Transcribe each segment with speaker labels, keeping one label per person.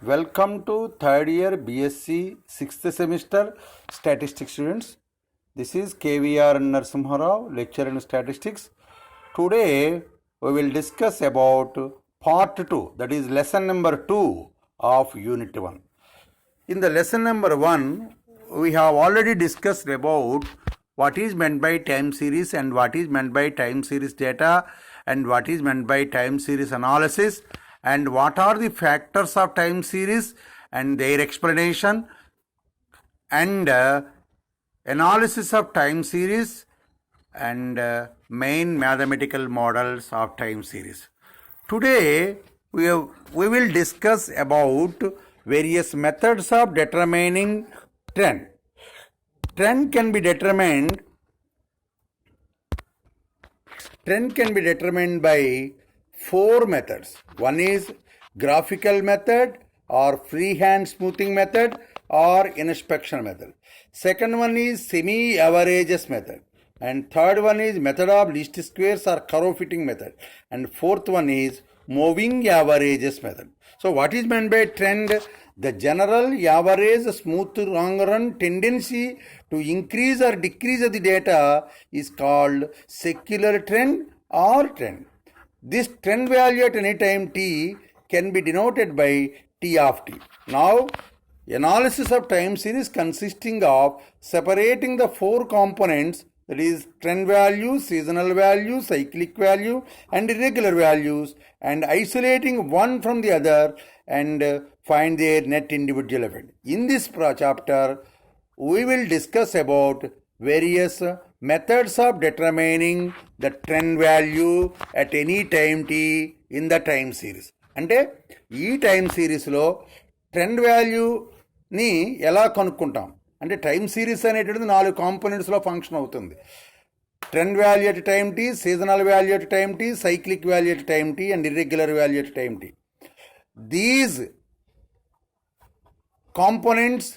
Speaker 1: Welcome to third year BSc 6th semester statistics students. This is KVR Narasimharao, lecturer in statistics. Today we will discuss about part 2, that is lesson number 2 of unit 1. In the lesson number 1, we have already discussed about what is meant by time series and what is meant by time series data and what is meant by time series analysis and what are the factors of time series and their explanation and analysis of time series and main mathematical models of time series. Today we will discuss about various methods of determining trend. Trend can be determined by 4 methods. One is graphical method or freehand smoothing method or inspection method. Second one is semi-averages method. And third one is method of least squares or curve fitting method. And fourth one is moving averages method. So what is meant by trend? The general average smooth long run tendency to increase or decrease of the data is called secular trend or trend. This trend value at any time t can be denoted by t of t. Now, analysis of time series consisting of separating the 4 components, that is trend value, seasonal value, cyclic value and irregular values, and isolating one from the other and find their net individual effect. In this chapter, we will discuss about various methods of determining the trend value at any time t in the time series. అంటే ఈ time సిరీస్లో trend వాల్యూని ఎలా కనుక్కుంటాం అంటే time series అనేటువంటిది 4 కాంపోనెంట్స్లో function అవుతుంది. Trend value at time T, seasonal value at time T, cyclic value at time T and irregular value at time T. These components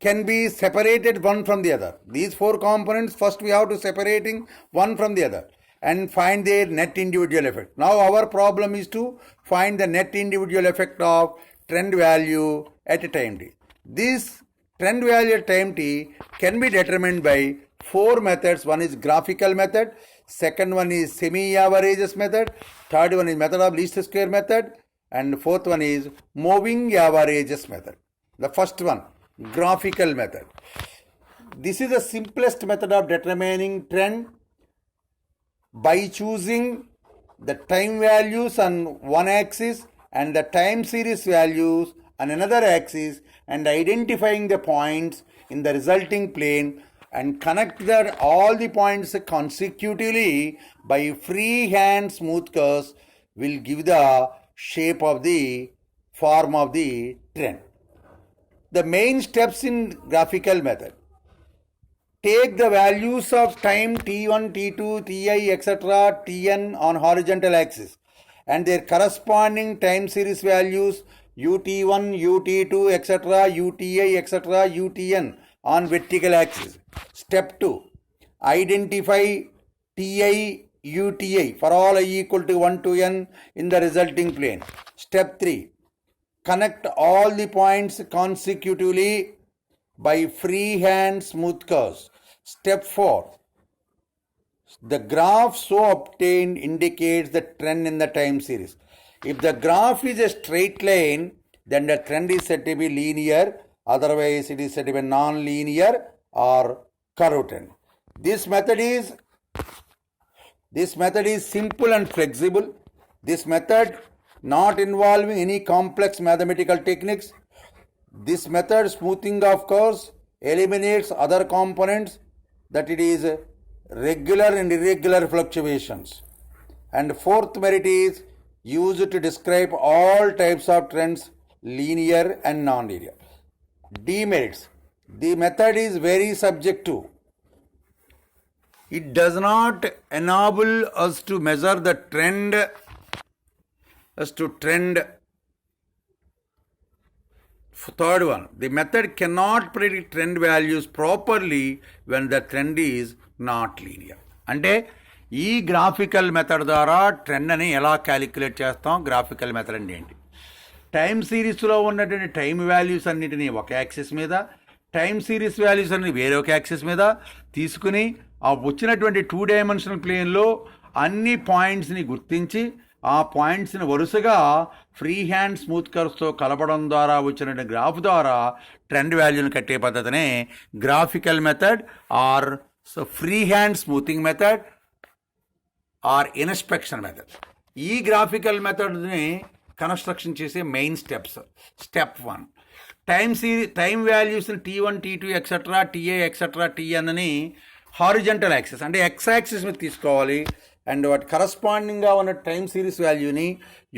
Speaker 1: can be separated one from the other. These 4 components, first we have to separating one from the other and find their net individual effect. Now our problem is to find the net individual effect of trend value at a time t. This trend value at time t can be determined by 4 methods. One is graphical method, second one is semi-averages method, third one is method of least square method, and fourth one is moving averages method. The first one, graphical method. This is the simplest method of determining trend by choosing the time values on one axis and the time series values on another axis and identifying the points in the resulting plane and connect all the points consecutively by freehand smooth curves will give the shape of the form of the trend. The main steps in graphical method: take the values of time t1, t2, ti, etc., tn on horizontal axis and their corresponding time series values ut1, ut2, etc., uti, etc., utn on vertical axis. Step 2. Identify ti, uti for all I equal to 1 to n in the resulting plane. Step 3. Connect all the points consecutively by freehand smooth curves. Step 4. The graph so obtained indicates the trend in the time series. If the graph is a straight line, then the trend is said to be linear, otherwise it is said to be non-linear or curved trend. This method is simple and flexible. This method not involving any complex mathematical techniques. This method, smoothing of curves, eliminates other components, that it is regular and irregular fluctuations. And fourth merit is used to describe all types of trends, linear and non-linear. Demerits: the method is very subjective. It does not enable us to measure the trend Third one, the method cannot predict trend values properly when the trend is not linear. అంటే ఈ graphical method ద్వారా trend అని ఎలా calculate చేస్తాం? Graphical method అంటే ఏంటి? Time సిరీస్లో ఉన్నటువంటి టైం వాల్యూస్ అన్నిటినీ ఒక యాక్సిస్ మీద, టైం సిరీస్ వాల్యూస్ అన్ని వేరొక యాక్సిస్ మీద తీసుకుని ఆ వచ్చినటువంటి 2 డైమెన్షనల్ ప్లేన్లో అన్ని పాయింట్స్ని గుర్తించి ఆ పాయింట్స్ని వరుసగా ఫ్రీ హ్యాండ్ స్మూత్ కర్వ్స్తో కలపడం ద్వారా వచ్చిన గ్రాఫ్ ద్వారా ట్రెండ్ వాల్యూని కట్టే పద్ధతినే graphical method or free hand smoothing method or inspection method. ఈ గ్రాఫికల్ మెథడ్ని కన్స్ట్రక్షన్ చేసే మెయిన్ స్టెప్స్. స్టెప్ 1, టైం వాల్యూస్ని T1, T2 etcetera TA etcetera TNని హారిజంటల్ యాక్సిస్ అంటే ఎక్స్ యాక్సిస్ మీద తీసుకోవాలి. అండ్ వాటి కరస్పాండింగ్గా ఉన్న టైం సిరీస్ వాల్యూని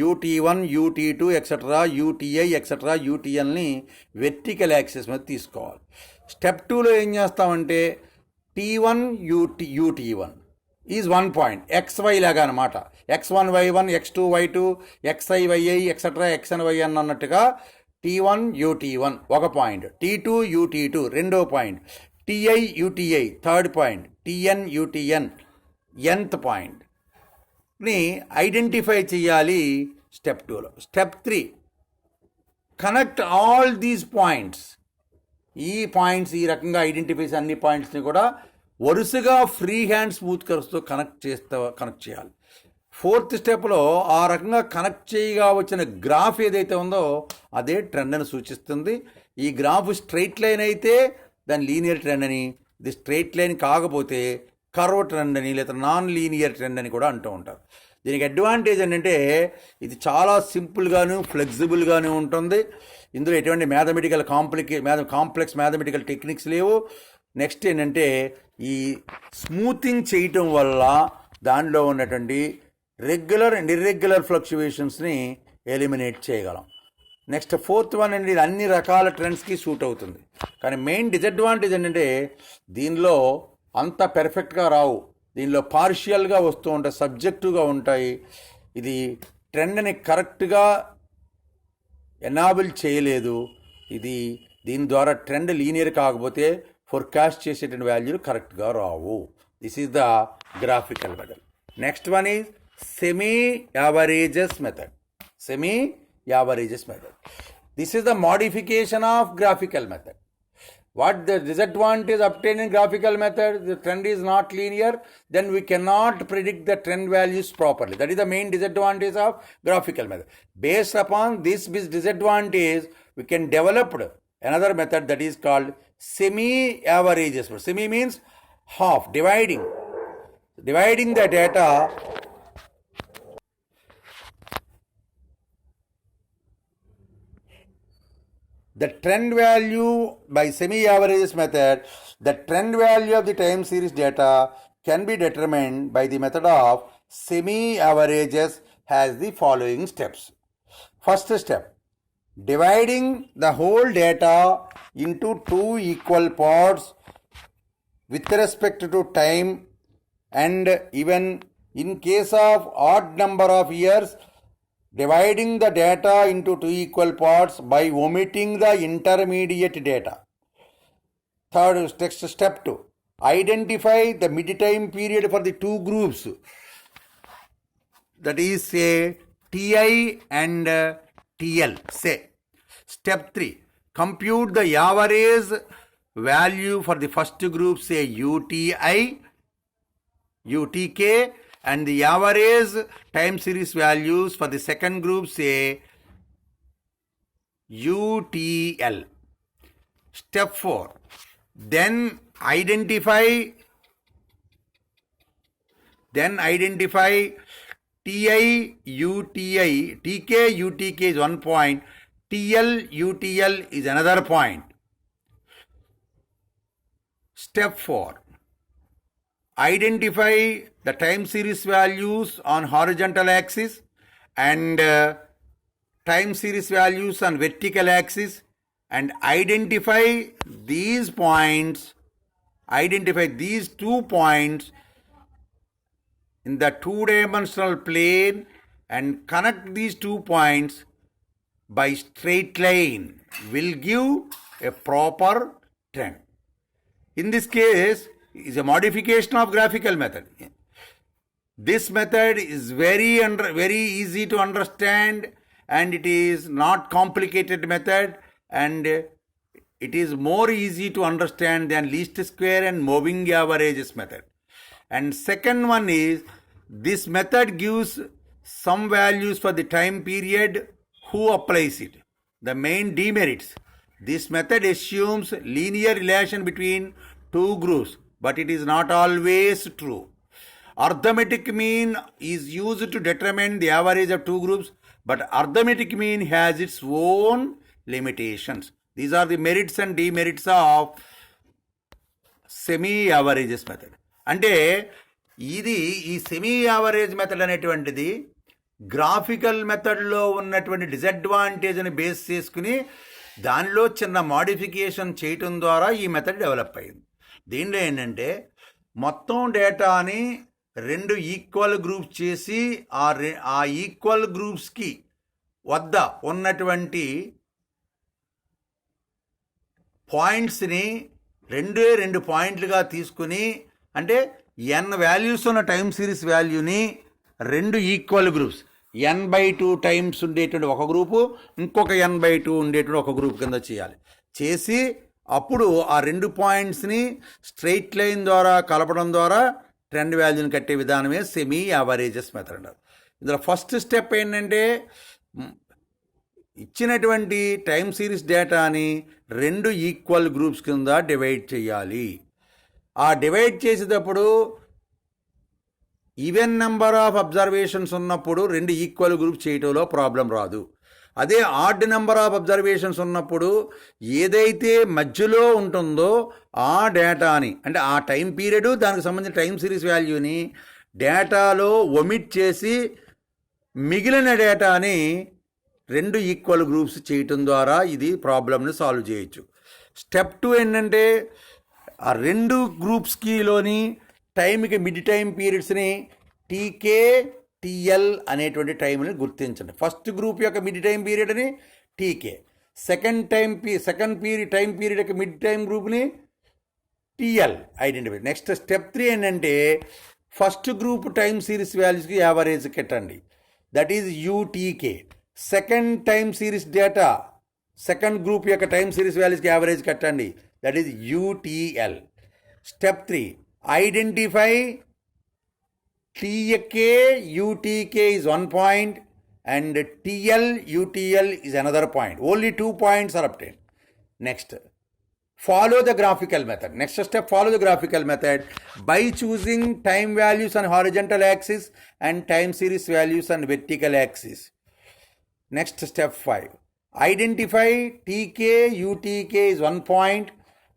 Speaker 1: UT1, UT2 etcetera UTI etcetera UTNని వెర్టికల్ యాక్సిస్ మీద తీసుకోవాలి. స్టెప్ 2లో ఏం చేస్తామంటే T1 UT1 is 1 point XY లాగా అనమాట. X1 Y1 X2 Y2 XI YI etcetera XN YN అన్నట్టుగా T1 UT1 ఒక పాయింట్, T2 UT2 రెండో point, TI UTI third point, TN UTN nth పాయింట్ని ఐడెంటిఫై చేయాలి స్టెప్ 2లో. Step 3, connect all these points. ఈ points ఈ రకంగా ఐడెంటిఫై చేసే అన్ని పాయింట్స్ని కూడా వరుసగా ఫ్రీ హ్యాండ్ స్మూత్ కర్వ్స్తో కనెక్ట్ చేయాలి. 4th స్టెప్లో ఆ రకంగా కనెక్ట్ చేయగా వచ్చిన గ్రాఫ్ ఏదైతే ఉందో అదే ట్రెండ్ అని సూచిస్తుంది. ఈ గ్రాఫ్ స్ట్రైట్ లైన్ అయితే దాని లీనియర్ ట్రెండ్ అని, ఇది స్ట్రైట్ లైన్ కాకపోతే కర్వ్ ట్రెండ్ అని లేదా నాన్ లీనియర్ ట్రెండ్ అని కూడా అంటూ ఉంటారు. దీనికి అడ్వాంటేజ్ ఏంటంటే ఇది చాలా సింపుల్గాను ఫ్లెక్సిబుల్గాను ఉంటుంది. ఇందులో ఎటువంటి కాంప్లెక్స్ మ్యాథమెటికల్ టెక్నిక్స్ లేవు. నెక్స్ట్ ఏంటంటే ఈ స్మూతింగ్ చేయటం వల్ల దానిలో ఉన్నటువంటి రెగ్యులర్ అండ్ ఇర్రెగ్యులర్ ఫ్లక్చువేషన్స్ని ఎలిమినేట్ చేయగలం. నెక్స్ట్ 4th వన్ అండి, ఇది అన్ని రకాల ట్రెండ్స్కి సూట్ అవుతుంది. కానీ మెయిన్ డిసడ్వాంటేజ్ ఏంటంటే దీనిలో అంత పెర్ఫెక్ట్గా రావు, దీనిలో పార్షియల్గా వస్తూ ఉంటాయి, సబ్జెక్టివ్గా ఉంటాయి. ఇది ట్రెండ్ని కరెక్ట్గా ఎనాబుల్ చేయలేదు. దీని ద్వారా ట్రెండ్ లీనియర్ కాకపోతే ఫోర్కాస్ట్ చేసేటువంటి వాల్యూలు కరెక్ట్గా రావు. This is the graphical method. Next one is semi averages method. This is the modification of graphical method. What the disadvantage obtained in graphical method? The trend is not linear, then we cannot predict the trend values properly. That is the main disadvantage of graphical method. Based upon this disadvantage, we can develop another method that is called semi-averages. Semi means half, dividing the data. The trend value by semi-averages method, the trend value of the time series data can be determined by the method of semi-averages has the following steps. First step, dividing the whole data into 2 equal parts with respect to time, and even in case of odd number of years, dividing the data into 2 equal parts by omitting the intermediate data. Third, step 2, identify the mid-time period for the 2 groups, that is say TI and TL. Say. Step 3, compute the average value for the first group, say UTI, UTK, and the average time series values for the second group, say UTL. Step 4, then identify TI, UTI, TK, UTK is 1 point, TL, UTL is another point. Step 4, identify the time series values on horizontal axis and time series values on vertical axis, and identify these 2 points in the 2-dimensional plane and connect these 2 points by straight line will give a proper trend. In this case, is a modification of graphical method. This method is very easy to understand and it is not complicated method, and it is more easy to understand than least square and moving averages method. And second one is, this method gives some values for the time period who applies it. The main demerits: this method assumes linear relation between two groups, but it is not always true. Arithmetic mean is used to determine the average of two groups, but arithmetic mean has its own limitations. These are the merits and demerits of semi averages method. అంటే ఇది ఈ semi average method అనేటువంటిది graphical మెథడ్లో ఉన్నటువంటి డిసడ్వాంటేజ్ని base చేసుకుని దానిలో చిన్న modification చేయటం ద్వారా ఈ మెథడ్ డెవలప్ అయింది. దీనిలో ఏంటంటే మొత్తం డేటాని రెండు ఈక్వల్ గ్రూప్స్ చేసి ఆ ఈక్వల్ గ్రూప్స్కి వద్ద ఉన్నటువంటి పాయింట్స్ని రెండు పాయింట్లుగా తీసుకుని, అంటే ఎన్ వాల్యూస్ ఉన్న టైం సిరీస్ వాల్యూని రెండు ఈక్వల్ గ్రూప్స్ n/2 టైమ్స్ ఉండేటువంటి ఒక గ్రూపు, ఇంకొక n/2 ఉండేటువంటి ఒక గ్రూప్ కింద చేసి అప్పుడు ఆ రెండు పాయింట్స్ని స్ట్రెయిట్ లైన్ ద్వారా కలపడం ద్వారా ట్రెండ్ వాల్యూని కట్టే విధానమే సెమీ యావరేజెస్ మెథడ్ అంటారు. ఇందులో ఫస్ట్ స్టెప్ ఏంటంటే ఇచ్చినటువంటి టైం సిరీస్ డేటాని రెండు ఈక్వల్ గ్రూప్స్ కింద డివైడ్ చేయాలి. ఆ డివైడ్ చేసేటప్పుడు ఈవెన్ నెంబర్ ఆఫ్ అబ్జర్వేషన్స్ ఉన్నప్పుడు రెండు ఈక్వల్ గ్రూప్ చేయటంలో ప్రాబ్లం రాదు. అదే ఆడ్ నెంబర్ ఆఫ్ అబ్జర్వేషన్స్ ఉన్నప్పుడు ఏదైతే మధ్యలో ఉంటుందో ఆ డేటాని, అంటే ఆ టైం పీరియడ్ దానికి సంబంధించిన టైం సిరీస్ వాల్యూని డేటాలో ఒమిట్ చేసి మిగిలిన డేటాని రెండు ఈక్వల్ గ్రూప్స్ చేయటం ద్వారా ఇది ప్రాబ్లమ్ని సాల్వ్ చేయొచ్చు. స్టెప్ 2 ఏంటంటే ఆ రెండు గ్రూప్స్కిలోని టైంకి మిడ్ టైం పీరియడ్స్ని టీకే టిఎల్ అనేటువంటి టైంని గుర్తించండి. ఫస్ట్ గ్రూప్ యొక్క మిడ్ టైం పీరియడ్ని టీకే, సెకండ్ టైం పీరియడ్ యొక్క మిడ్ టైం గ్రూప్ని టిఎల్ ఐడెంటిఫై. నెక్స్ట్ స్టెప్ 3 ఏంటంటే ఫస్ట్ గ్రూప్ టైం సిరీస్ వాల్యూస్కి యావరేజ్ కట్టండి, that is U T K. Second time series data second group యొక్క టైం సిరీస్ వాల్యూస్కి యావరేజ్ కట్టండి, that is U T L. Step 3, identify T K U T K is one point and TL UTL is another point. Only 2 points are obtained. Next, follow the graphical method. Next step, follow the graphical method by choosing time values on horizontal axis and time series values on vertical axis. Next step 5, identify TK UTK is one point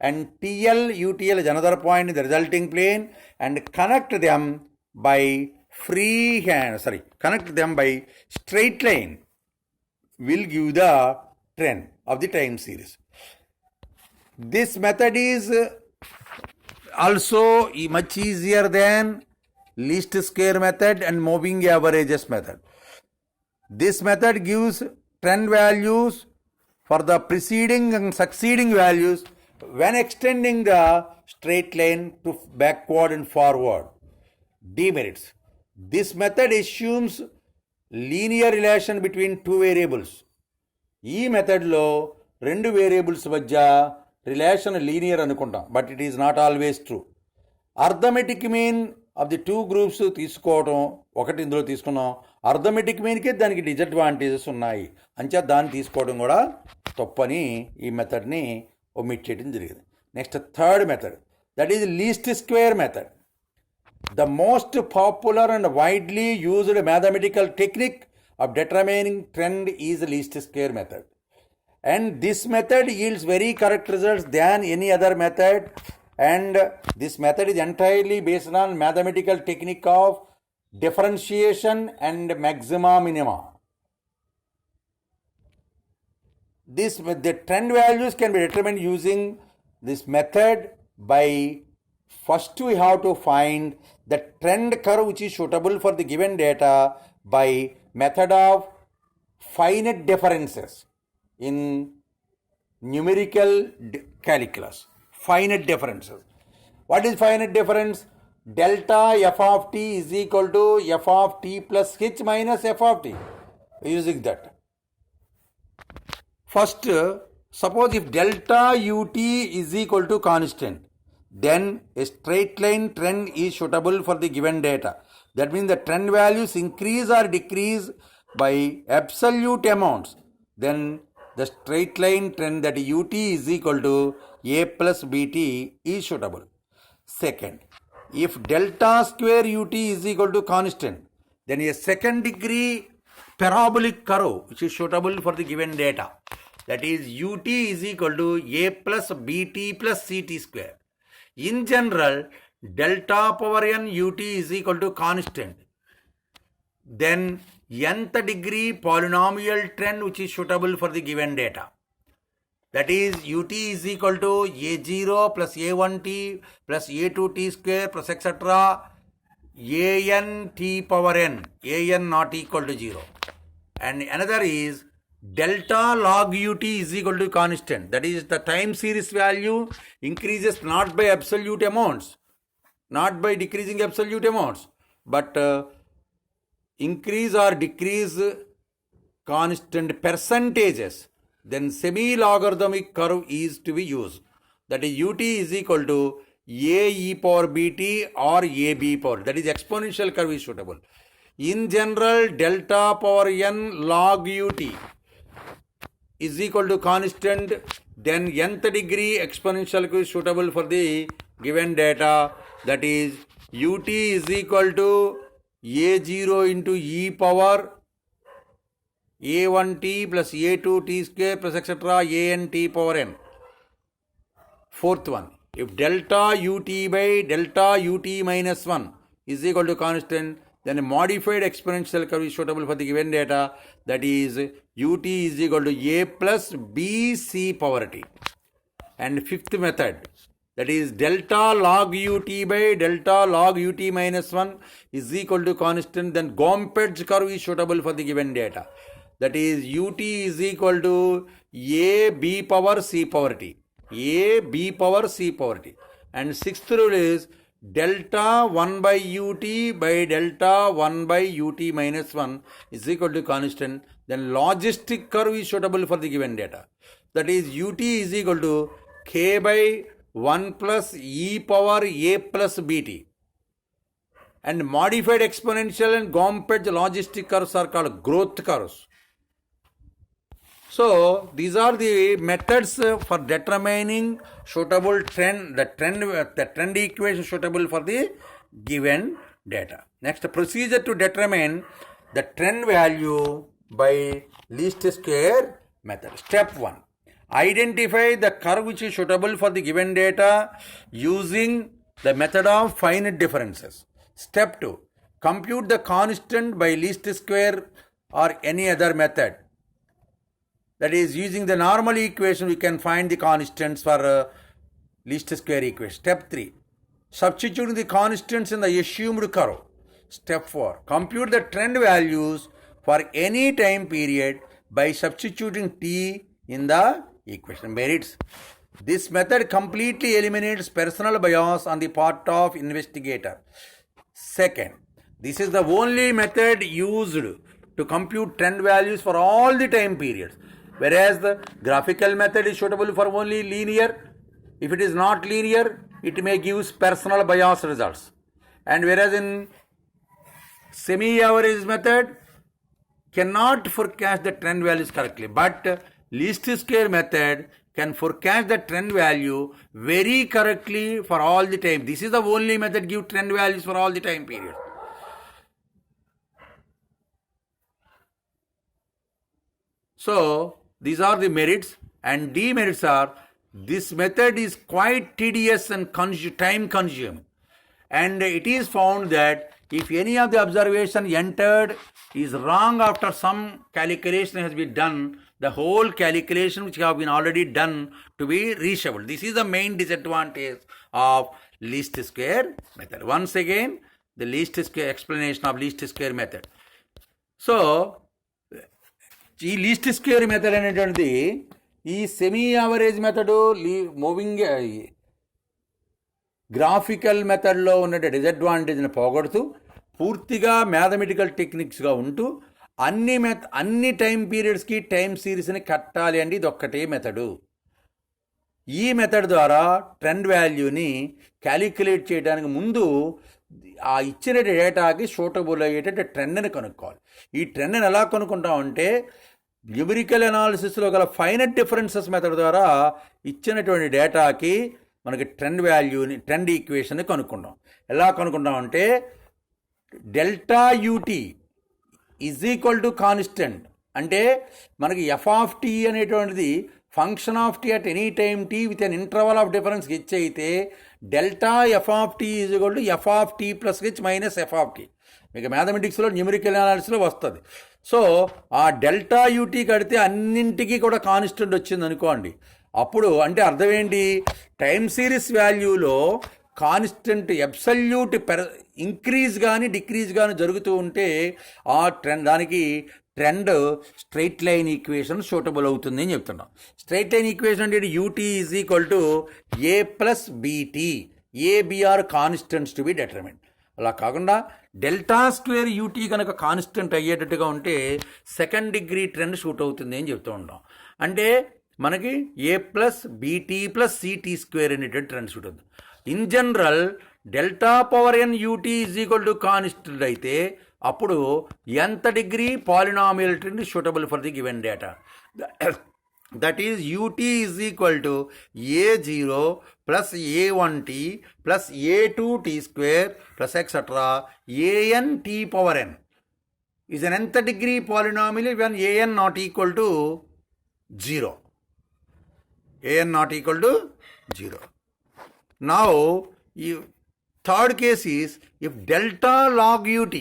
Speaker 1: and TL UTL is another point in the resulting plane, and connect them by straight line will give the trend of the time series. This method is also much easier than least square method and moving averages method. This method gives trend values for the preceding and succeeding values when extending the straight line to backward and forward. Demerits: this method assumes linear relation between two variables. ఈ మెథడ్లో రెండు variables మధ్య relation linear అనుకుంటాం, but it is not always true. Arithmetic mean of the two groups తీసుకోవడం ఒకటి ఇందులో తీసుకున్నాం. Arithmetic మీన్కే దానికి డిసడ్వాంటేజెస్ ఉన్నాయి, అంచే దాన్ని తీసుకోవడం కూడా తప్పని ఈ మెథడ్ని ఒమిట్ చేయడం జరిగింది. Next third method, that is least square method. The most popular and widely used mathematical technique of determining trend is the least square method. And this method yields very correct results than any other method. And this method is entirely based on mathematical technique of differentiation and maxima minima. The trend values can be determined using this method by first we have to find the trend curve which is suitable for the given data by method of finite differences in numerical calculus. Finite differences. What is finite difference? Delta f of t is equal to f of t plus h minus f of t. Using that. First, suppose if delta ut is equal to constant, then a straight line trend is suitable for the given data. That means the trend values increase or decrease by absolute amounts. Then the straight line trend, that ut is equal to a plus bt, is suitable. Second, if delta square ut is equal to constant, then a second degree parabolic curve which is suitable for the given data, that is ut is equal to a plus bt plus ct square. In general, delta power n ut is equal to constant. Then nth degree polynomial trend which is suitable for the given data, that is ut is equal to a0 plus a1t plus a2t square plus etc. an t power n, an not equal to 0. And another is delta log ut is equal to constant, that is the time series value increases not by absolute amounts, not by decreasing absolute amounts, but increase or decrease constant percentages. Then semi-logarithmic curve is to be used, that is ut is equal to a e power bt or a b power, that is exponential curve is suitable. In general, delta power n log ut is equal to constant, then nth degree exponential curve is suitable for the given data, that is ut is equal to a0 into e power a1t plus a2t square plus etc. ant power n. Fourth one, if delta ut by delta ut minus 1 is equal to constant, then a modified exponential curve is suitable for the given data, that is ut is equal to a plus bc power t. And fifth method, that is delta log ut by delta log ut minus 1 is equal to constant, then Gompertz curve is suitable for the given data, that is ut is equal to a b power c power t, a b power c power t. And sixth rule is delta 1 by ut by delta 1 by ut minus 1 is equal to constant, then logistic curve is suitable for the given data, that is ut is equal to k by 1 plus e power a plus bt. And modified exponential and Gompertz logistic curves are called growth curves. So these are the methods for determining suitable trend, the trend equation suitable for the given data. Next, procedure to determine the trend value by least square method. Step 1, identify the curve which is suitable for the given data using the method of finite differences. Step 2, compute the constant by least square or any other method. That is, using the normal equation we can find the constants for least square equation. Step 3, substituting the constants in the assumed curve. Step 4, compute the trend values for any time period by substituting t in the equation. Merits: this method completely eliminates personal bias on the part of investigator. Second, this is the only method used to compute trend values for all the time periods, whereas the graphical method is suitable for only linear. If it is not linear, it may give personal bias results. And whereas in semi-average method cannot forecast the trend values correctly, but least square method can forecast the trend value very correctly for all the time. This is the only method give trend values for all the time period. So these are the merits, and demerits are, this method is quite tedious and time consuming, and it is found that if any of the observation entered is wrong after some calculation has been done, the whole calculation which have been already done to be reshuffled. This is the main disadvantage of least square method. Once again, the least square explanation of least square method. So ఈ least square method అనేటువంటిది ఈ semi average method moving graphical మెథడ్లో ఉన్న డిసడ్వాంటేజ్ని పోగొడుతూ పూర్తిగా mathematical టెక్నిక్స్గా ఉంటూ అన్ని time పీరియడ్స్కి time సిరీస్ని కట్టాలి అండి. ఇది ఒక్కటే మెథడు. ఈ మెథడ్ ద్వారా ట్రెండ్ వాల్యూని క్యాలిక్యులేట్ చేయడానికి ముందు ఆ ఇచ్చిన డేటాకి సూటబుల్ అయ్యేటట్టు ట్రెండ్ని కనుక్కోవాలి. ఈ ట్రెండ్ని ఎలా కనుక్కుంటామంటే న్యూమరికల్ అనాలిసిస్లో గల ఫైనట్ డిఫరెన్సెస్ మెథడ్ ద్వారా ఇచ్చినటువంటి డేటాకి మనకి ట్రెండ్ ఈక్వేషన్ని కనుక్కుంటాం. ఎలా కనుక్కుంటామంటే delta U T is equal to constant. అంటే మనకి ఎఫ్ ఆఫ్ టీ అనేటువంటిది function of T at any time T with an interval of difference H అయితే delta F of T is equal to F of T plus H minus F of T. మీకు మ్యాథమెటిక్స్లో numerical అనాలిసిస్లో వస్తుంది. So ఆ delta UT కడితే అన్నింటికీ కూడా constant వచ్చింది అనుకోండి. అప్పుడు అంటే అర్థం ఏంటి, టైం సిరీస్ వాల్యూలో కాన్స్టెంట్ అబ్సల్యూట్ ఇంక్రీజ్ కానీ డిక్రీజ్ కానీ జరుగుతూ ఉంటే ఆ దానికి trend straight line equation suitable అవుతుంది అని చెప్తున్నాం. స్ట్రైట్ లైన్ ఈక్వేషన్ అంటే U T is equal to A plus B T, A B are constants to be determine. అలా కాకుండా డెల్టా స్క్వేర్ యూటీ కనుక కాన్స్టెంట్ అయ్యేటట్టుగా ఉంటే సెకండ్ డిగ్రీ ట్రెండ్ షూట్ అవుతుంది అని చెప్తూ ఉంటాం. అంటే మనకి A plus B T plus C T square అనేటువంటి ట్రెండ్ షూట్ అవుతుంది. In general delta power N U T is equal to constant అయితే అప్పుడు nth degree polynomial trend suitable for the given data. That is U T is equal to ఏ0 plus ఏ1t plus ఏ2t square plus etcetera A N T power N is an nth degree polynomial when A N not equal to 0. an not equal to 0. Now, third case is if delta log ut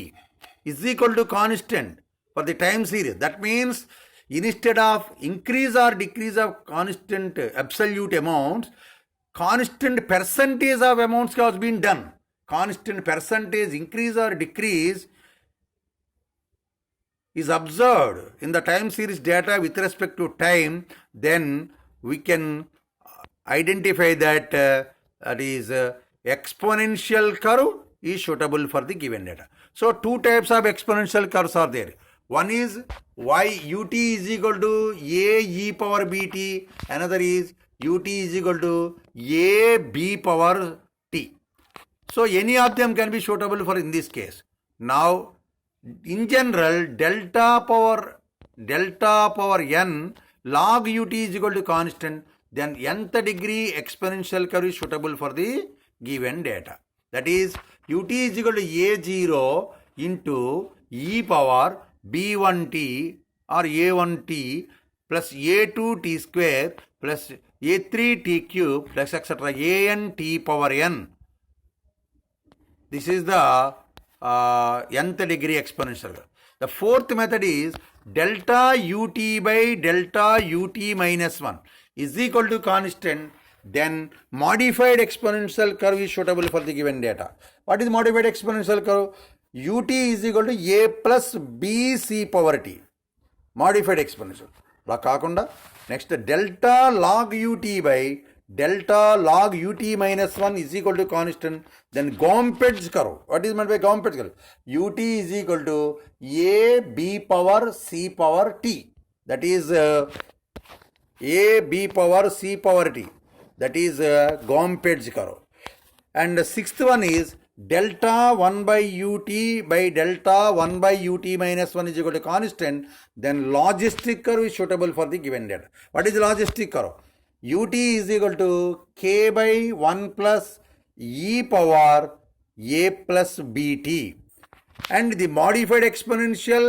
Speaker 1: is equal to constant for the time series. That means instead of increase or decrease of constant absolute amounts, constant percentage of amounts has been done. Constant percentage increase or decrease is observed in the time series data with respect to time, then we can identify that that is exponential curve is suitable for the given data. So two types of exponential curves are there. One is y ut is equal to a e power bt, another is ut is equal to a b power t. So any of them can be suitable for in this case. Now in general delta power n log ut is equal to constant, then nth degree exponential curve is suitable for the given data. That is ut is equal to a0 into e power b1t or a1t plus a2t square plus a3t cube plus etc. an t power n. This is the nth degree exponential curve. The fourth method is delta ut by delta ut minus 1 is equal to constant, then modified exponential curve is suitable for the given data. What is modified exponential curve? ut is equal to a plus bc power t. Modified exponential. అలా కాకుండా next delta log ut by delta log ut minus 1 is equal to constant, then Gompertz curve. What is meant by Gompertz curve? ut is equal to a b power c power t. That is a b power c power t. That is Gompertz curve. And the sixth one is delta 1 by ut by delta 1 by ut minus 1 is equal to constant, then logistic curve is suitable for the given data. What is logistic curve? ut is equal to k by 1 plus e power a plus bt. And the modified exponential,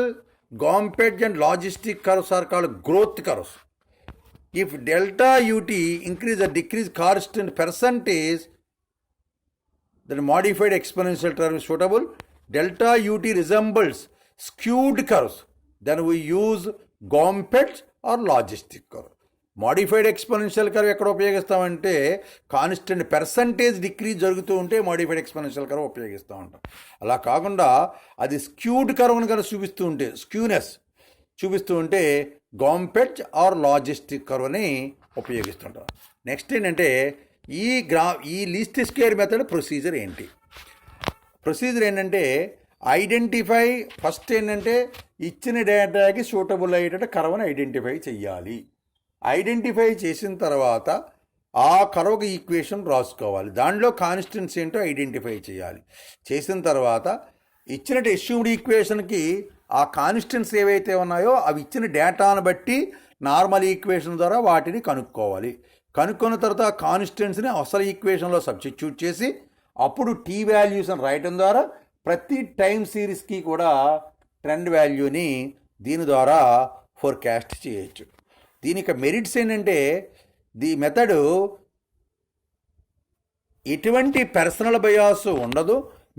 Speaker 1: Gompertz and logistic curves are called growth curves. If delta ut increase or decrease constant percentage, then modified exponential curve is suitable. Delta ut resembles skewed curves, then we use Gompertz or logistic curve. Modified exponential curve ఎక్కడ ఉపయోగిస్తామంటే constant percentage decrease జరుగుతూ ఉంటే modified exponential curve ఉపయోగిస్తూ ఉంటాం. అలా కాకుండా అది skewed కర్వ్ని కనుక చూపిస్తూ ఉంటే, స్క్యూనెస్ చూపిస్తూ ఉంటే Gompertz ఆర్ లాజిస్టిక్ కర్వ్ని ఉపయోగిస్తుంటాం. నెక్స్ట్ ఏంటంటే ఈ లీస్ట్ స్క్వేర్ మెథడ్ ప్రొసీజర్ ఏంటి? ప్రొసీజర్ ఏంటంటే ఐడెంటిఫై ఫస్ట్ ఏంటంటే ఇచ్చిన డేటాకి సూటబుల్ అయ్యేటట్టు కర్వ్ని ఐడెంటిఫై చెయ్యాలి. ఐడెంటిఫై చేసిన తర్వాత ఆ కర్వ్కి ఈక్వేషన్ రాసుకోవాలి. దాంట్లో కాన్స్టెంట్స్ ఏంటో ఐడెంటిఫై చేయాలి. చేసిన తర్వాత ఇచ్చిన ఎస్యూమ్డ్ ఈక్వేషన్కి ఆ కాన్స్టెంట్స్ ఏవైతే ఉన్నాయో అవి ఇచ్చిన డేటాను బట్టి నార్మల్ ఈక్వేషన్ ద్వారా వాటిని కనుక్కోవాలి. కనుక్కున్న తర్వాత ఆ కాన్స్టెంట్స్ని అసలు ఈక్వేషన్లో సబ్స్టిట్యూట్ చేసి అప్పుడు టీ వాల్యూస్ అని రాయటం ద్వారా ప్రతి టైం సిరీస్కి కూడా ట్రెండ్ వాల్యూని దీని ద్వారా ఫోర్కాస్ట్ చేయొచ్చు. దీనికి మెరిట్స్ ఏంటంటే ది మెథడ్ ఎటువంటి పర్సనల్ బయాస్ ఉండదు,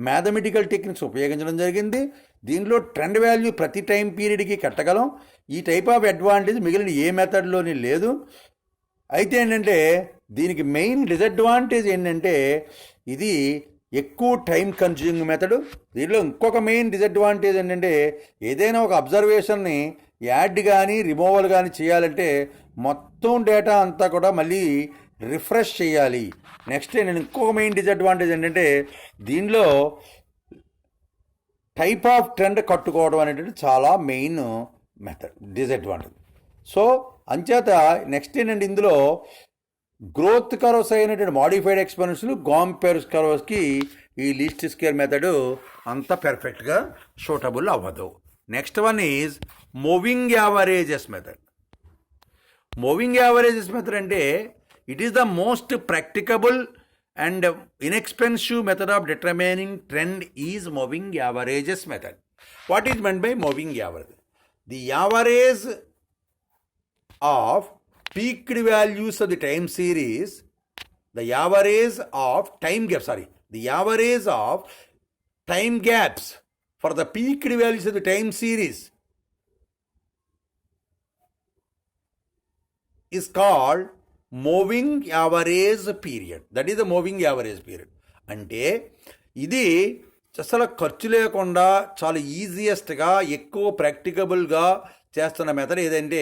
Speaker 1: మ్యాథమెటికల్ టెక్నిక్స్ ఉపయోగించడం జరిగింది. దీనిలో ట్రెండ్ వాల్యూ ప్రతి టైం పీరియడ్కి కట్టగలం. ఈ టైప్ ఆఫ్ అడ్వాంటేజ్ మిగిలిన ఏ మెథడ్లోని లేదు. అయితే ఏంటంటే దీనికి మెయిన్ డిసడ్వాంటేజ్ ఏంటంటే ఇది ఎక్కువ టైం కన్స్యూమింగ్ మెథడ్. దీనిలో ఇంకొక మెయిన్ డిసడ్వాంటేజ్ ఏంటంటే ఏదైనా ఒక అబ్జర్వేషన్ని యాడ్ కానీ రిమూవల్ కానీ చేయాలంటే మొత్తం డేటా అంతా కూడా మళ్ళీ రిఫ్రెష్ చేయాలి. నెక్స్ట్ నేను ఇంకొక మెయిన్ డిసడ్వాంటేజ్ ఏంటంటే దీనిలో టైప్ ఆఫ్ ట్రెండ్ కట్టుకోవడం అనేటువంటి చాలా మెయిన్ మెథడ్ డిసడ్వాంటేజ్. సో అంచేత నెక్స్ట్ ఏంటంటే ఇందులో గ్రోత్ కర్వ్స్ అయినటువంటి మాడిఫైడ్ ఎక్స్పోనెన్షియల్ గాంపేర్ కర్వ్స్కి ఈ లీస్ట్ స్క్వేర్ మెథడ్ అంత పెర్ఫెక్ట్గా సూటబుల్ అవ్వదు. Next one is moving averages method. Moving averages method అంటే it is the most practicable and inexpensive method of determining trend is moving averages method. What is meant by moving average? The average of peaked values of the time series, the average of time gaps, the average of time gaps for the peaked values of the time series is called moving average period. That is the moving average period. అంటే ఇది అసలు ఖర్చు లేకుండా చాలా ఈజియెస్ట్గా ఎక్కువ ప్రాక్టికబుల్గా చేస్తున్న method ఏదంటే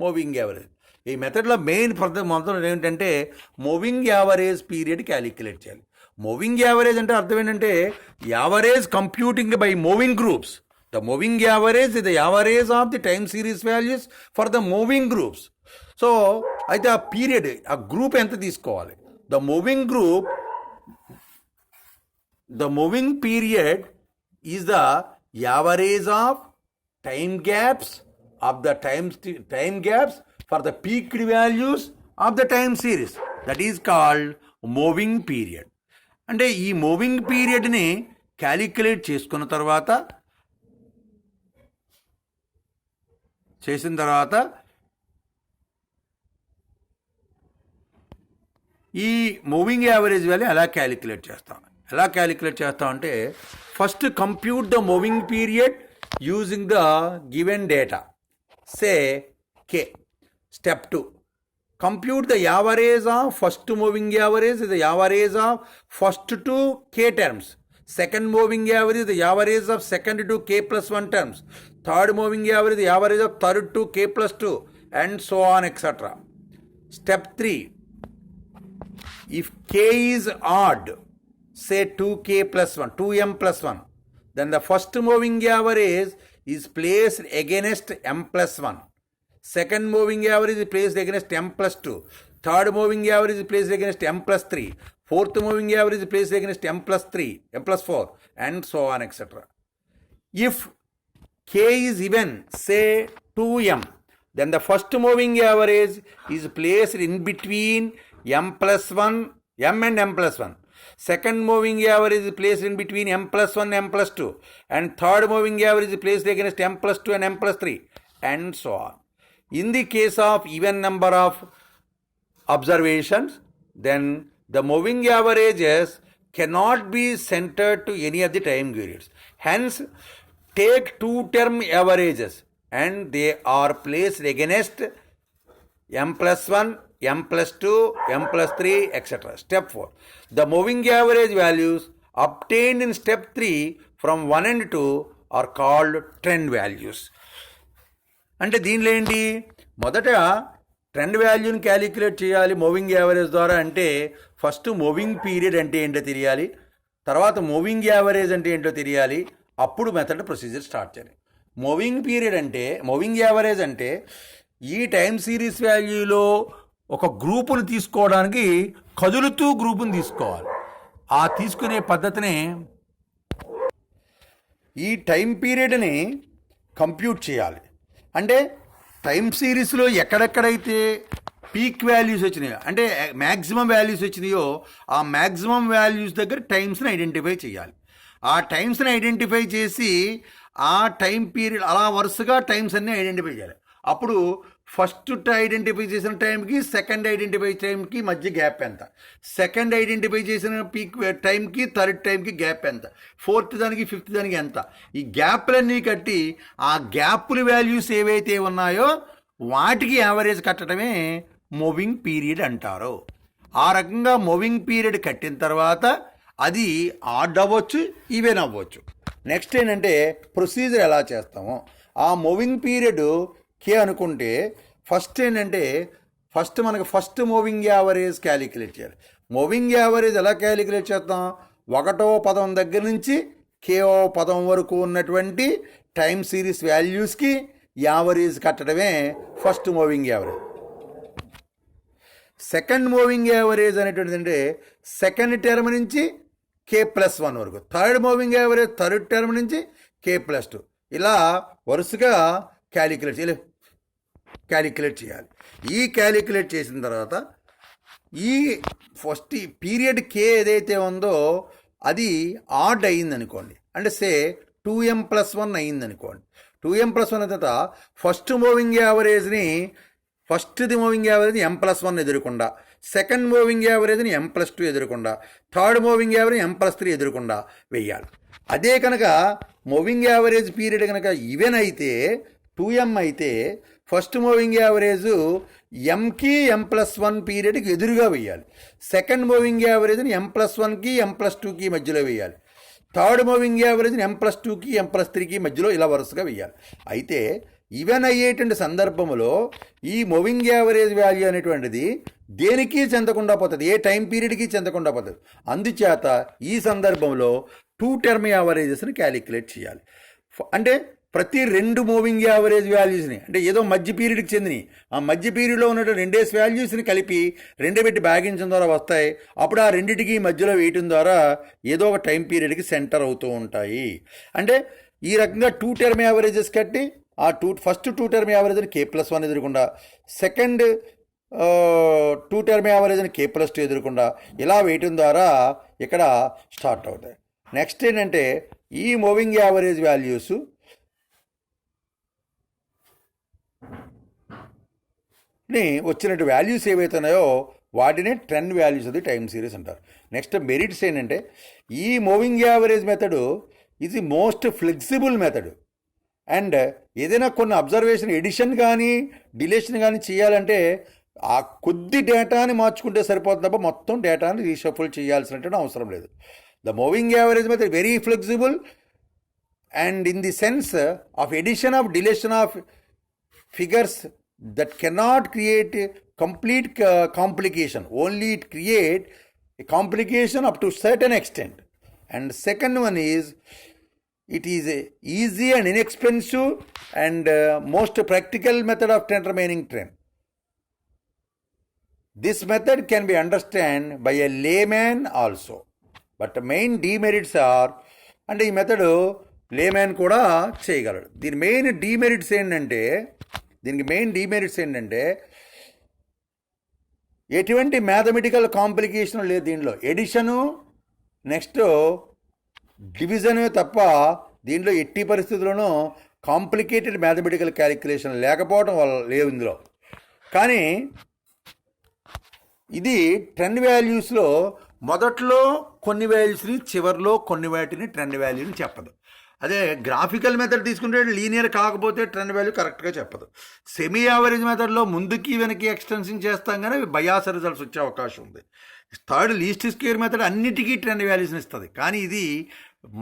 Speaker 1: moving average. ఈ మెథడ్లో మెయిన్ మొత్తం ఏంటంటే మూవింగ్ యావరేజ్ పీరియడ్ క్యాలిక్యులేట్ చేయాలి. మూవింగ్ యావరేజ్ అంటే అర్థం ఏంటంటే average computing by moving groups. The moving average is the average of the time series values for the moving groups. So అయితే ఆ పీరియడ్ ఆ గ్రూప్ ఎంత తీసుకోవాలి? The moving group, the moving period is the average of time gaps of the time gaps for the peaked values of the time series. That is called moving period. అంటే ఈ moving పీరియడ్ని calculate చేసిన తర్వాత ఈ moving average value ఎలా calculate చేస్తామంటే first compute the moving period using the given data, say K. Step 2, compute the average of first moving average is the average of first two k terms. Second moving average is the average of second two k plus 1 terms. Third moving average is the average of third two k plus 2 and so on etc. Step 3, if k is odd, say 2k plus 1, 2m plus 1, then the first moving average is placed against m plus 1. Second moving average is placed against m plus 2. Third moving average is placed against m plus 3. Fourth moving average is placed against m plus 3, m plus 4 and so on etc. If k is even, say 2m, then the first moving average is placed in between m plus 1, m and m plus 1. Second moving average is placed in between m plus 1 m plus 2 and third moving average is placed against m plus 2 and m plus 3 and so on. In the case of even number of observations, then the moving averages cannot be centered to any of the time periods. Hence, take two term averages and they are placed against m plus 1, m plus 2, m plus 3, etc. Step 4. The moving average values obtained in step 3 from 1 and 2 are called trend values. అంటే దీనిలో ఏంటి, మొదట trend వాల్యూని calculate చేయాలి moving average ద్వారా. అంటే first moving period అంటే ఏంటో తెలియాలి, తర్వాత మూవింగ్ యావరేజ్ అంటే ఏంటో తెలియాలి, అప్పుడు మెథడ్ ప్రొసీజర్ స్టార్ట్ చేయాలి. మూవింగ్ పీరియడ్ అంటే, మూవింగ్ యావరేజ్ అంటే ఈ టైం సిరీస్ వాల్యూలో ఒక గ్రూపును తీసుకోవడానికి కదులుతూ గ్రూపును తీసుకోవాలి. ఆ తీసుకునే పద్ధతిని ఈ టైం పీరియడ్ని కంప్యూట్ చేయాలి. అంటే టైం సిరీస్లో ఎక్కడెక్కడైతే పీక్ వాల్యూస్ వచ్చినాయో, అంటే మ్యాక్సిమం వాల్యూస్ వచ్చినాయో, ఆ మ్యాక్సిమం వాల్యూస్ దగ్గర టైమ్స్ని ఐడెంటిఫై చేయాలి. ఆ టైమ్స్ని ఐడెంటిఫై చేసి ఆ టైం పీరియడ్ అలా వరుసగా టైమ్స్ అన్నీ ఐడెంటిఫై చేయాలి. అప్పుడు ఫస్ట్ ఐడెంటిఫై చేసిన టైంకి సెకండ్ ఐడెంటిఫై టైంకి మధ్య గ్యాప్ ఎంత, సెకండ్ ఐడెంటిఫై చేసిన పీక్ టైంకి థర్డ్ టైంకి గ్యాప్ ఎంత, ఫోర్త్ దానికి ఫిఫ్త్ దానికి ఎంత, ఈ గ్యాప్లన్నీ కట్టి ఆ గ్యాప్ల వాల్యూస్ ఏవైతే ఉన్నాయో వాటికి యావరేజ్ కట్టడమే మూవింగ్ పీరియడ్ అంటారు. ఆ రకంగా మూవింగ్ పీరియడ్ కట్టిన తర్వాత అది ఆడ్ అవ్వచ్చు, ఈవెన్ అవ్వచ్చు. నెక్స్ట్ ఏంటంటే ప్రొసీజర్ ఎలా చేస్తామో, ఆ మూవింగ్ పీరియడ్ కే అనుకుంటే ఫస్ట్ ఏంటంటే మనకు ఫస్ట్ మూవింగ్ యావరేజ్ క్యాలిక్యులేట్ చేయాలి. మూవింగ్ యావరేజ్ ఎలా క్యాలిక్యులేట్ చేస్తాం? 1వ పదం దగ్గర నుంచి కేఓ పదం వరకు ఉన్నటువంటి టైం సిరీస్ వాల్యూస్కి యావరేజ్ కట్టడమే first moving average. Second moving average అనేటువంటిది అంటే సెకండ్ టర్మ్ నుంచి K+1 వరకు, third moving average third term నుంచి K+2, ఇలా వరుసగా క్యాలిక్యులేట్ చేయాలి. ఈ క్యాలిక్యులేట్ చేసిన తర్వాత ఈ ఫస్ట్ పీరియడ్ కే ఏదైతే ఉందో అది ఆడ్ అయ్యిందనుకోండి, అంటే సే 2m+1 అయ్యిందనుకోండి. 2m+1 తర్వాత ఫస్ట్ మూవింగ్ యావరేజ్ని m+1 ఎదురకుండా, సెకండ్ మూవింగ్ యావరేజ్ని m+2 ఎదురకుండా, థర్డ్ మూవింగ్ యావరేజ్ m+3 ఎదురకుండా వెయ్యాలి. అదే కనుక మూవింగ్ యావరేజ్ పీరియడ్ కనుక ఈవెన్ అయితే 2m అయితే ఫస్ట్ మూవింగ్ యావరేజ్ ఎంకి m+1 పీరియడ్కి ఎదురుగా వెయ్యాలి, సెకండ్ మూవింగ్ యావరేజ్ని m+1కి m+2కి మధ్యలో వెయ్యాలి, థర్డ్ మూవింగ్ యావరేజ్ని m+2కి m+3కి మధ్యలో ఇలా వరుసగా వెయ్యాలి. అయితే ఈవెన్ అయ్యేటువంటి సందర్భంలో ఈ మూవింగ్ యావరేజ్ వాల్యూ అనేటువంటిది దేనికి చెందకుండా పోతుంది, ఏ టైం పీరియడ్కి చెందకుండా పోతుంది. అందుచేత ఈ సందర్భంలో 2 టర్మ్ యావరేజెస్ని క్యాలిక్యులేట్ చేయాలి. అంటే ప్రతి 2 మూవింగ్ యావరేజ్ వాల్యూస్ని, అంటే ఏదో మధ్య పీరియడ్కి చెందినవి, ఆ మధ్య పీరియడ్లో ఉన్నటువంటి 2 వాల్యూస్ని కలిపి 2 పెట్టి భాగించడం ద్వారా వస్తాయి. అప్పుడు ఆ రెండింటికి మధ్యలో వేయటం ద్వారా ఏదో ఒక టైం పీరియడ్కి సెంటర్ అవుతూ ఉంటాయి. అంటే ఈ రకంగా 2 టర్మ్ యావరేజెస్ కట్టి ఆ ఫస్ట్ 2 టర్మ్ యావరేజ్ని K+1 ఎదురకుండా, సెకండ్ 2 టర్మ్ యావరేజ్ని K+2 ఎదురకుండా ఇలా వేయటం ద్వారా ఇక్కడ స్టార్ట్ అవుతాయి. నెక్స్ట్ ఏంటంటే ఈ మూవింగ్ యావరేజ్ వాల్యూస్ వచ్చినట్టు వాల్యూస్ ఏవైతే ఉన్నాయో వాటినే ట్రెండ్ వాల్యూస్ అది టైం సిరీస్ అంటారు. నెక్స్ట్ మెరిట్స్ ఏంటంటే ఈ moving average method is the most flexible method. And ఏదైనా కొన్ని అబ్జర్వేషన్ ఎడిషన్ కానీ డిలేషన్ కానీ చేయాలంటే ఆ కొద్ది డేటాని మార్చుకుంటే సరిపోతుంది తప్ప మొత్తం డేటాని రీషఫుల్ చేయాల్సినటువంటి అవసరం లేదు. The moving average method very flexible and in the sense of addition of dilation of figures that cannot create a complete complication, only it create a complication up to certain extent. And second one is it is a easy and inexpensive and most practical method of determining trend. This method can be understood by a layman also, but the main demerits are, and ఈ method layman కూడా చేయగలడు. దీని main demerits ఏంటంటే ఎటువంటి mathematical complication లేదు దీనిలో. Addition next division తప్ప దీంట్లో ఎట్టి పరిస్థితుల్లోనూ కాంప్లికేటెడ్ మ్యాథమెటికల్ క్యాలిక్యులేషన్ లేకపోవడం వల్ల లేవు ఇందులో. కానీ ఇది ట్రెండ్ వాల్యూస్లో మొదట్లో కొన్ని వాల్యూస్ని, చివరిలో కొన్ని వాటిని ట్రెండ్ వాల్యూని చెప్పదు. అదే గ్రాఫికల్ మెథడ్ తీసుకుంటే లీనియర్ కాకపోతే ట్రెండ్ వాల్యూ కరెక్ట్గా చెప్పదు. సెమీ యావరేజ్ మెథడ్లో ముందుకి వెనక్కి ఎక్స్టెన్షన్ చేస్తాం కానీ బయాస్ రిజల్ట్స్ వచ్చే అవకాశం ఉంది. థర్డ్ లీస్ట్ స్క్వేర్ మెథడ్ అన్నిటికీ ట్రెండ్ వాల్యూస్ని ఇస్తుంది, కానీ ఇది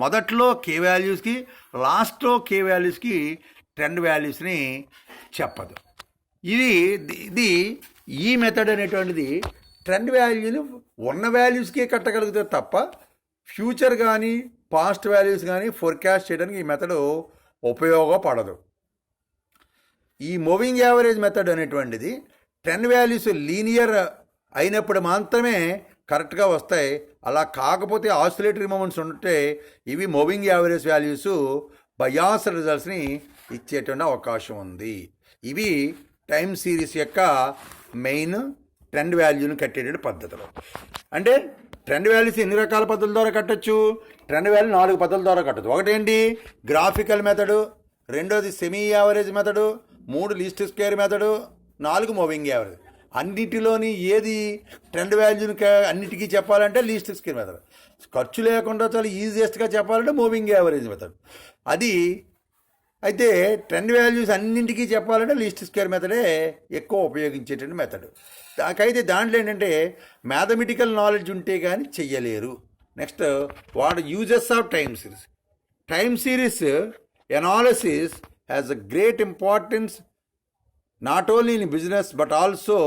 Speaker 1: మొదట్లో కే వాల్యూస్కి, లాస్ట్లో కే వాల్యూస్కి ట్రెండ్ వాల్యూస్ని చెప్పదు. ఇది ఈ మెథడ్ అనేటువంటిది ట్రెండ్ వాల్యూని ఉన్న వాల్యూస్కే కట్టగలుగుతుంది తప్ప ఫ్యూచర్ కానీ పాస్ట్ వాల్యూస్ కానీ ఫోర్కాస్ట్ చేయడానికి ఈ మెథడ్ ఉపయోగపడదు. ఈ మూవింగ్ యావరేజ్ మెథడ్ అనేటువంటిది ట్రెండ్ వాల్యూస్ లీనియర్ అయినప్పుడు మాత్రమే కరెక్ట్గా వస్తాయి. అలా కాకపోతే ఆసిలేటరీ మూమెంట్స్ ఉంటే ఇవి మూవింగ్ యావరేజ్ వాల్యూస్ బయాస్ రిజల్ట్స్ని ఇచ్చేటువంటి అవకాశం ఉంది. ఇవి టైం సిరీస్ యొక్క మెయిన్ ట్రెండ్ వాల్యూని కట్టేటువంటి పద్ధతులు. అంటే ట్రెండ్ వాల్యూస్ ఎన్ని రకాల పద్ధతుల ద్వారా కట్టచ్చు? ట్రెండ్ వాల్యూ 4 పద్ధతుల ద్వారా కట్టచ్చు. ఒకటేంటి గ్రాఫికల్ మెథడు, రెండోది semi average method, 3 least square method, 4 moving average. అన్నిటిలోని ఏది ట్రెండ్ వాల్యూని అన్నిటికీ చెప్పాలంటే లీస్ట్ స్క్వేర్ మెథడ్. ఖర్చు లేకుండా చాలా ఈజియెస్ట్గా చెప్పాలంటే మూవింగ్ యావరేజ్ మెథడ్. అది అయితే ట్రెండ్ వాల్యూస్ అన్నింటికీ చెప్పాలంటే లీస్ట్ స్క్వేర్ మెథడే ఎక్కువ ఉపయోగించేటువంటి మెథడ్. నాకైతే దాంట్లో ఏంటంటే మ్యాథమెటికల్ నాలెడ్జ్ ఉంటే కానీ చెయ్యలేరు. Next what uses of time series. Time series analysis has a great importance not only in business but also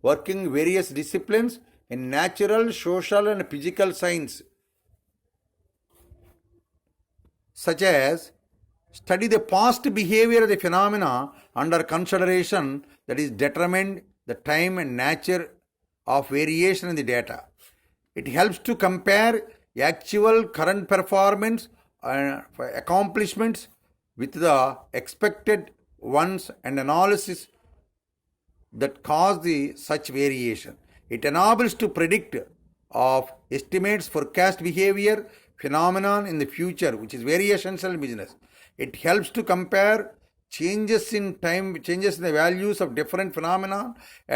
Speaker 1: working various disciplines in natural, social and physical science, such as study the past behavior of the phenomena under consideration, that is determined the time and nature of variation in the data. It helps to compare actual current performance accomplishments with the expected ones and analysis that cause such variation. It enables to predict of estimates forecast behavior phenomenon in the future, which is very essential in business. It helps to compare changes in the values of different phenomena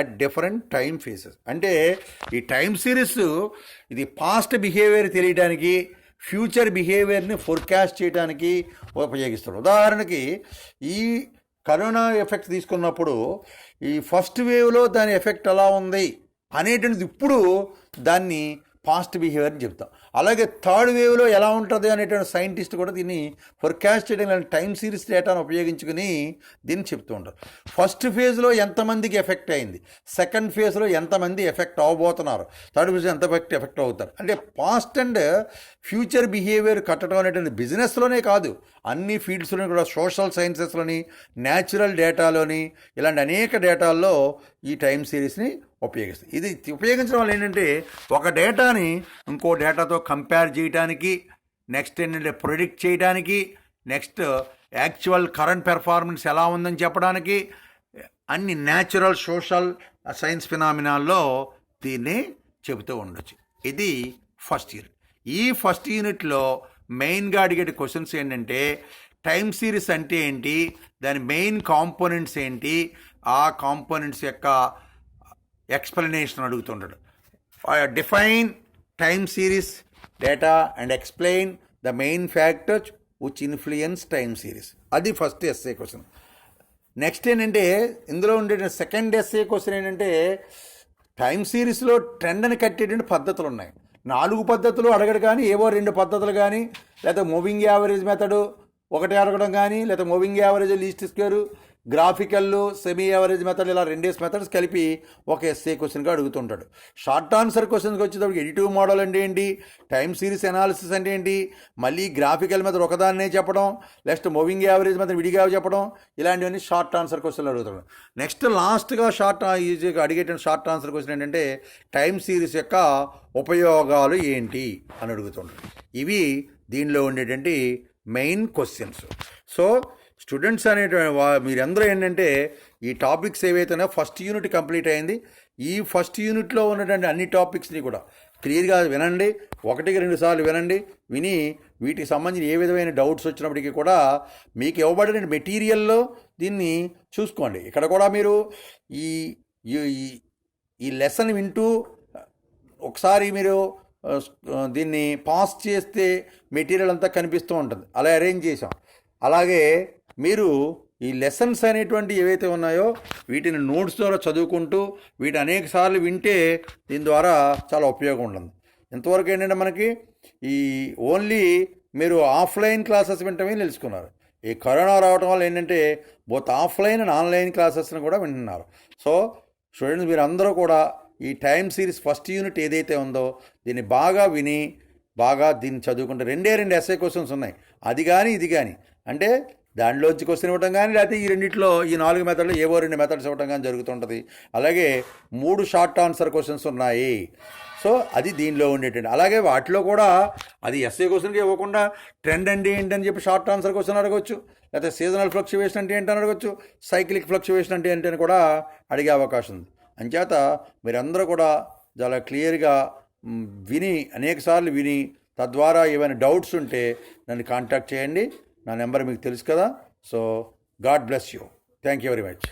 Speaker 1: at different time phases. అంటే ఈ time series ఇది past behaviour తెలియడానికి, future బిహేవియర్ని forecast చేయడానికి ఉపయోగిస్తారు. ఉదాహరణకి ఈ corona effect తీసుకున్నప్పుడు ఈ ఫస్ట్ వేవ్లో దాని ఎఫెక్ట్ ఎలా ఉంది అనేటువంటిది ఇప్పుడు దాన్ని పాస్ట్ బిహేవియర్ అని చెప్తాం. అలాగే థర్డ్ వేవ్లో ఎలా ఉంటుంది అనేటువంటి సైంటిస్ట్ కూడా దీన్ని ఫోర్కాస్ట్ చేయడం టైం సిరీస్ డేటాను ఉపయోగించుకుని దీన్ని చెప్తూ ఉంటారు. ఫస్ట్ ఫేజ్లో ఎంతమందికి ఎఫెక్ట్ అయింది, సెకండ్ ఫేజ్లో ఎంతమంది ఎఫెక్ట్ అవ్వబోతున్నారు, థర్డ్ ఫేజ్ ఎంత ఎఫెక్ట్ అవుతారు. అంటే పాస్ట్ అండ్ ఫ్యూచర్ బిహేవియర్ కట్టడం అనేటువంటి బిజినెస్లోనే కాదు, అన్ని ఫీల్డ్స్లోని కూడా, సోషల్ సైన్సెస్లోని, న్యాచురల్ డేటాలోని, ఇలాంటి అనేక డేటాల్లో ఈ టైం సిరీస్ని ఉపయోగిస్తుంది. ఇది ఉపయోగించడం వల్ల ఏంటంటే ఒక డేటాని ఇంకో డేటాతో కంపేర్ చేయడానికి, నెక్స్ట్ ఏంటంటే ప్రిడిక్ట్ చేయడానికి, నెక్స్ట్ యాక్చువల్ కరెంట్ పెర్ఫార్మెన్స్ ఎలా ఉందని చెప్పడానికి, అన్ని న్యాచురల్ సోషల్ సైన్స్ ఫినామినాల్లో దీన్ని చెబుతూ ఉండొచ్చు. ఇది ఫస్ట్ యూనిట్. ఈ ఫస్ట్ యూనిట్లో మెయిన్గా అడిగే క్వశ్చన్స్ ఏంటంటే టైం సిరీస్ అంటే ఏంటి, దాని మెయిన్ కాంపోనెంట్స్ ఏంటి, ఆ కాంపోనెంట్స్ యొక్క ఎక్స్ప్లెనేషన్ అడుగుతుంటాడు. Define time series data and explain the main factors which influence time series. అది ఫస్ట్ ఎస్ఏ క్వశ్చన్. నెక్స్ట్ ఏంటంటే ఇందులో ఉండే సెకండ్ ఎస్ఏ క్వశ్చన్ ఏంటంటే టైమ్ సిరీస్లో ట్రెండ్ అని కట్టేటువంటి పద్ధతులు ఉన్నాయి. 4 పద్ధతులు అడగడు కానీ ఏవో 2 పద్ధతులు కానీ, లేదా మూవింగ్ యావరేజ్ మెథడు ఒకటి అడగడం కానీ, లేదా moving average least square, graphical, semi average method, ఇలా 2 మెథడ్స్ కలిపి ఒక ఎస్ఏ క్వశ్చన్గా అడుగుతుంటాడు. షార్ట్ ఆన్సర్ క్వశ్చన్కి వచ్చేటప్పుడు ఎడిటివ్ మోడల్ అంటే ఏంటి, టైం సిరీస్ ఎనాలిసిస్ అంటే ఏంటి, మళ్ళీ గ్రాఫికల్ మెథడ్ ఒకదాన్నే చెప్పడం, నెక్స్ట్ మూవింగ్ యావరేజ్ మెథడ్ విడిగా చెప్పడం, ఇలాంటివన్నీ షార్ట్ ఆన్సర్ క్వశ్చన్లు అడుగుతాడు. నెక్స్ట్ లాస్ట్గా అడిగేటువంటి షార్ట్ ఆన్సర్ క్వశ్చన్ ఏంటంటే టైం సిరీస్ యొక్క ఉపయోగాలు ఏంటి అని అడుగుతుంటాడు. ఇవి దీనిలో ఉండేటువంటి మెయిన్ క్వశ్చన్స్. సో స్టూడెంట్స్ అనేటువంటి మీరందరూ ఏంటంటే ఈ టాపిక్స్ ఏవైతేనో ఫస్ట్ యూనిట్ కంప్లీట్ అయింది. ఈ ఫస్ట్ యూనిట్లో ఉన్నటువంటి అన్ని టాపిక్స్ని కూడా క్లియర్గా వినండి, 1-2 సార్లు వినండి. విని వీటికి సంబంధించి ఏ విధమైన డౌట్స్ వచ్చినప్పటికీ కూడా మీకు ఇవ్వబడిన మెటీరియల్లో దీన్ని చూసుకోండి. ఇక్కడ కూడా మీరు ఈ ఈ లెసన్ వింటూ ఒకసారి మీరు దీన్ని పాస్ చేస్తే మెటీరియల్ అంతా కనిపిస్తూ ఉంటుంది, అలా అరేంజ్ చేసాం. అలాగే మీరు ఈ లెసన్స్ అనేటువంటి ఏవైతే ఉన్నాయో వీటిని నోట్స్ ద్వారా చదువుకుంటూ వీటి అనేక సార్లు వింటే దీని ద్వారా చాలా ఉపయోగం ఉంటుంది. ఇంతవరకు ఏంటంటే మనకి ఈ ఓన్లీ మీరు ఆఫ్లైన్ క్లాసెస్ వింటమే తెలుసుకున్నారు. ఈ కరోనా రావడం వల్ల ఏంటంటే బోత్ ఆఫ్లైన్ అండ్ ఆన్లైన్ క్లాసెస్ని కూడా వింటున్నారు. సో స్టూడెంట్స్ మీరు అందరూ కూడా ఈ టైం సిరీస్ ఫస్ట్ యూనిట్ ఏదైతే ఉందో దీన్ని బాగా విని బాగా దీన్ని చదువుకుంటే రెండు ఎస్ఏ క్వశ్చన్స్ ఉన్నాయి, అది కానీ ఇది కానీ. అంటే దానిలోంచి క్వశ్చన్ ఇవ్వటం కానీ, లేకపోతే ఈ రెండిట్లో ఈ 4 మెథడ్లు ఏవో 2 మెథడ్స్ ఇవ్వటం కానీ జరుగుతుంటుంది. అలాగే 3 షార్ట్ ఆన్సర్ క్వశ్చన్స్ ఉన్నాయి. సో అది దీనిలో ఉండేటండి. అలాగే వాటిలో కూడా అది ఎస్ఏ క్వశ్చన్కి ఇవ్వకుండా ట్రెండ్ అంటే ఏంటని చెప్పి షార్ట్ ఆన్సర్ క్వశ్చన్ అడగవచ్చు, లేకపోతే సీజనల్ ఫ్లక్చువేషన్ అంటే ఏంటని అడగవచ్చు, సైక్లిక్ ఫ్లక్చువేషన్ అంటే ఏంటని కూడా అడిగే అవకాశం ఉంది. అంచేత మీరందరూ కూడా చాలా క్లియర్గా విని, అనేకసార్లు విని, తద్వారా ఏమైనా డౌట్స్ ఉంటే నన్ను కాంటాక్ట్ చేయండి. నా నెంబర్ మీకు తెలుసు కదా. So God bless you. Thank you very much.